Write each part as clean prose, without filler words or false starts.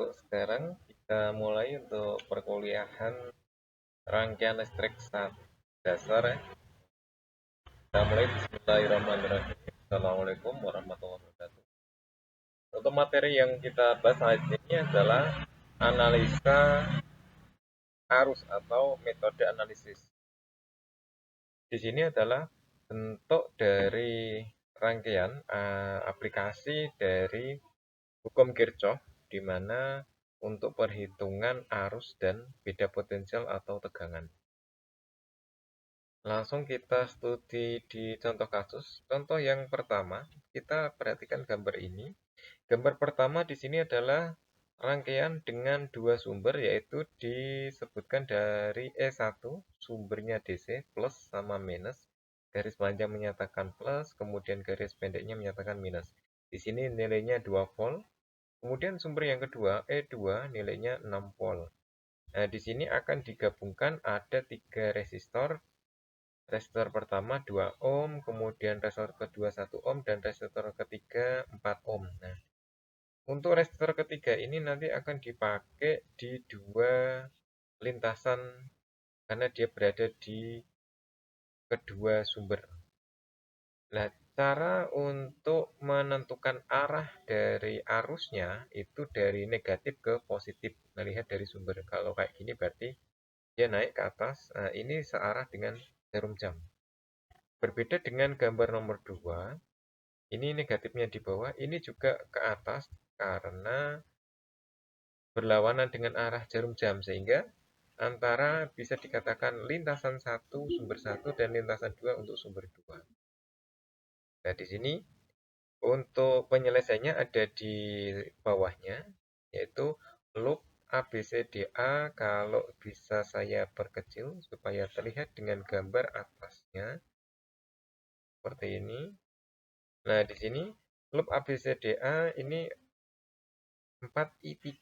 Untuk sekarang kita mulai untuk perkuliahan rangkaian listrik dasar ya. Kita mulai Bismillahirrahmanirrahim. Assalamualaikum warahmatullahi wabarakatuh. Untuk materi yang kita bahas saat ini adalah analisa arus atau metode analisis. Di sini adalah bentuk dari rangkaian aplikasi dari hukum Kirchhoff di mana untuk perhitungan arus dan beda potensial atau tegangan. Langsung kita studi di contoh kasus. Contoh yang pertama, kita perhatikan gambar ini. Gambar pertama di sini adalah rangkaian dengan dua sumber, yaitu disebutkan dari E1, sumbernya DC, plus sama minus. Garis panjang menyatakan plus, kemudian garis pendeknya menyatakan minus. Di sini nilainya 2 volt. Kemudian sumber yang kedua, E2, nilainya 6 volt. Nah, di sini akan digabungkan ada 3 resistor. Resistor pertama 2 ohm, kemudian resistor kedua 1 ohm, dan resistor ketiga 4 ohm. Nah, untuk resistor ketiga ini nanti akan dipakai di dua lintasan karena dia berada di kedua sumber. Nah, cara untuk menentukan arah dari arusnya itu dari negatif ke positif. Melihat dari sumber. Kalau kayak gini berarti dia naik ke atas. Nah, ini searah dengan jarum jam. Berbeda dengan gambar nomor 2, ini negatifnya di bawah, ini juga ke atas karena berlawanan dengan arah jarum jam, sehingga antara bisa dikatakan lintasan 1 sumber 1 dan lintasan 2 untuk sumber 2. Nah, di sini untuk penyelesaiannya ada di bawahnya, yaitu loop ABCDA. Kalau bisa saya perkecil supaya terlihat dengan gambar atasnya seperti ini. Nah, di sini loop ABCDA ini 4I3.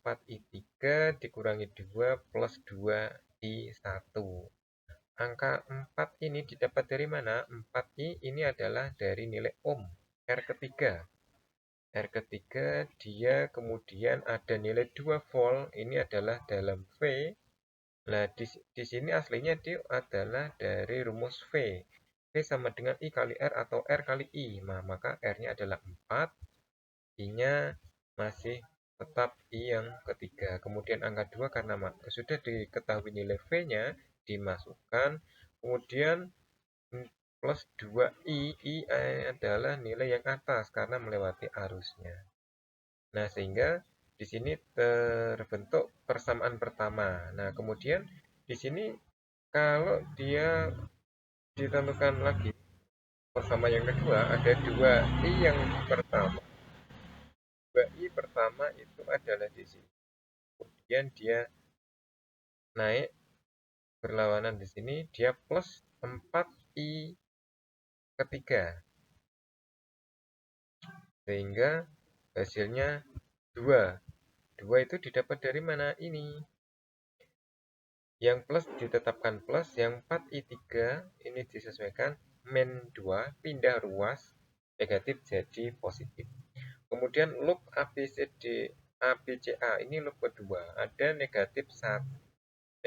4I3 dikurangi 2 plus 2I1. Angka 4 ini didapat dari mana? 4I ini adalah dari nilai ohm. R ketiga. R ketiga dia kemudian ada nilai 2 volt. Ini adalah dalam V. Nah, di sini aslinya dia adalah dari rumus V. V sama dengan I kali R atau R kali I. Nah, maka R-nya adalah 4. I-nya masih tetap I yang ketiga. Kemudian angka 2 karena sudah diketahui nilai V-nya dimasukkan. Kemudian plus 2I. I adalah nilai yang atas karena melewati arusnya. Nah, sehingga di sini terbentuk persamaan pertama. Nah, kemudian di sini kalau dia ditentukan lagi persamaan yang kedua, ada 2I yang pertama. 2I pertama itu adalah di sini. Kemudian dia naik berlawanan di sini, dia plus 4I ketiga. Sehingga hasilnya 2. 2 itu didapat dari mana? Ini. Yang plus ditetapkan plus, yang 4I3 ini disesuaikan, min 2, pindah ruas, negatif jadi positif. Kemudian loop ABCA ini loop kedua, ada negatif 1,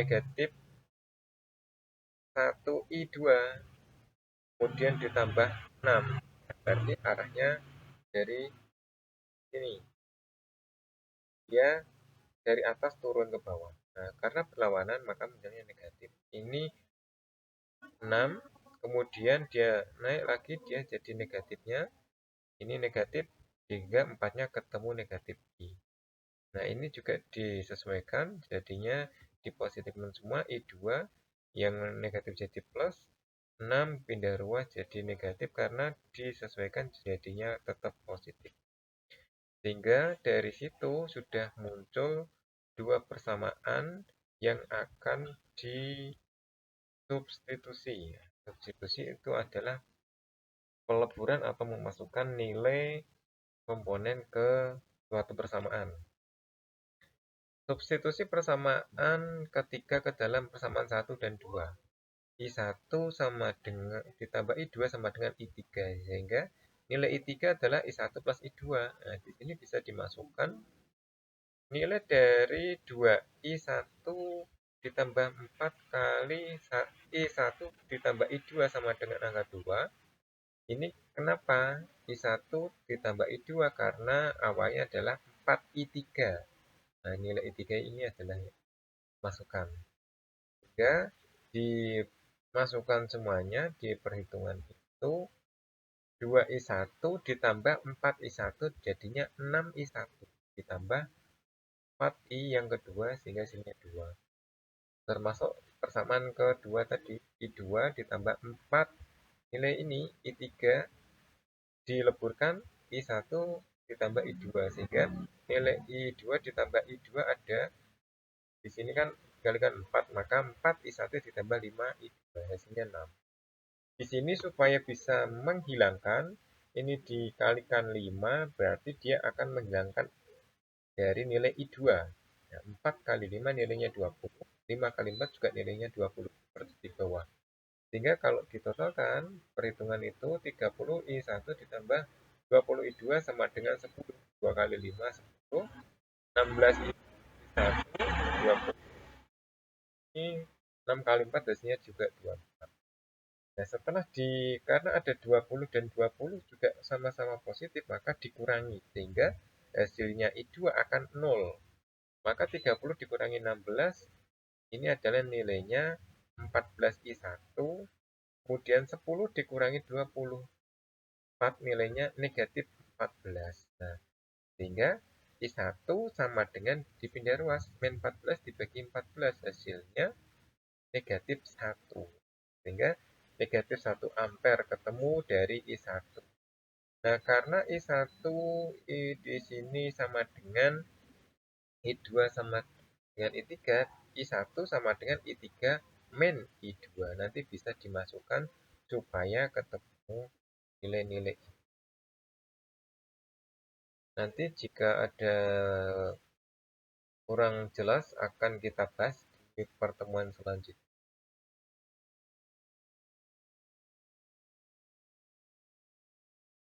negatif 1I2, kemudian ditambah 6, berarti arahnya dari sini, dia dari atas turun ke bawah. Nah, karena berlawanan maka menjadi negatif. Ini 6, kemudian dia naik lagi, dia jadi negatifnya. Ini negatif, sehingga 4-nya ketemu negatif I. Nah, ini juga disesuaikan, jadinya dipositifkan semua, I2 yang negatif jadi plus, 6 pindah ruas jadi negatif karena disesuaikan jadinya tetap positif. Sehingga dari situ sudah muncul dua persamaan yang akan disubstitusi. Substitusi itu adalah peleburan atau memasukkan nilai komponen ke suatu persamaan. Substitusi persamaan ketiga ke dalam persamaan 1 dan 2. I1 sama dengan ditambah I2 sama dengan I3, sehingga nilai I3 adalah I1 plus I2. Nah, di sini bisa dimasukkan nilai dari 2I1 ditambah 4 kali I1 ditambah I2 sama dengan angka 2. Ini kenapa I1 ditambah I2? Karena awalnya adalah 4I3. Nah, nilai I3 ini adalah masukan. Jika dimasukkan semuanya di perhitungan itu, 2I1 ditambah 4I1 jadinya 6I1 ditambah 4I yang kedua sehingga sini 2. Termasuk persamaan kedua tadi, I2 ditambah 4 nilai ini I3 dileburkan I1 ditambah I2 sehingga nilai I2 ditambah I2 ada di sini kan dikalikan 4, maka 4 I1 ditambah 5 I2 hasilnya 6. Di sini supaya bisa menghilangkan ini dikalikan 5 berarti dia akan menghilangkan dari nilai I2. Ya, 4 kali 5 nilainya 20. 5 kali 4 juga nilainya 20 seperti di bawah. Sehingga kalau ditotalkan perhitungan itu 30 I1 ditambah 20 I2 sama dengan 10. 2 kali 5 10. 16 I1 20. Ini 6 kali 4 hasilnya juga 24. Nah, setelah karena ada 20 dan 20 juga sama-sama positif, maka dikurangi. Sehingga hasilnya I2 akan 0. Maka 30 dikurangi 16, ini adalah nilainya 14I1. Kemudian 10 dikurangi 20. 4 nilainya negatif 14. Nah, sehingga I1 sama dengan dipindah ruas. Min 14 dibagi 14 hasilnya negatif 1. Sehingga negatif 1 ampere ketemu dari I1. Nah, karena I1 di sini sama dengan I2 sama dengan I3, I1 sama dengan I3 min I2. Nanti bisa dimasukkan supaya ketemu nilai-nilai. Nanti jika ada kurang jelas akan kita bahas di pertemuan selanjutnya.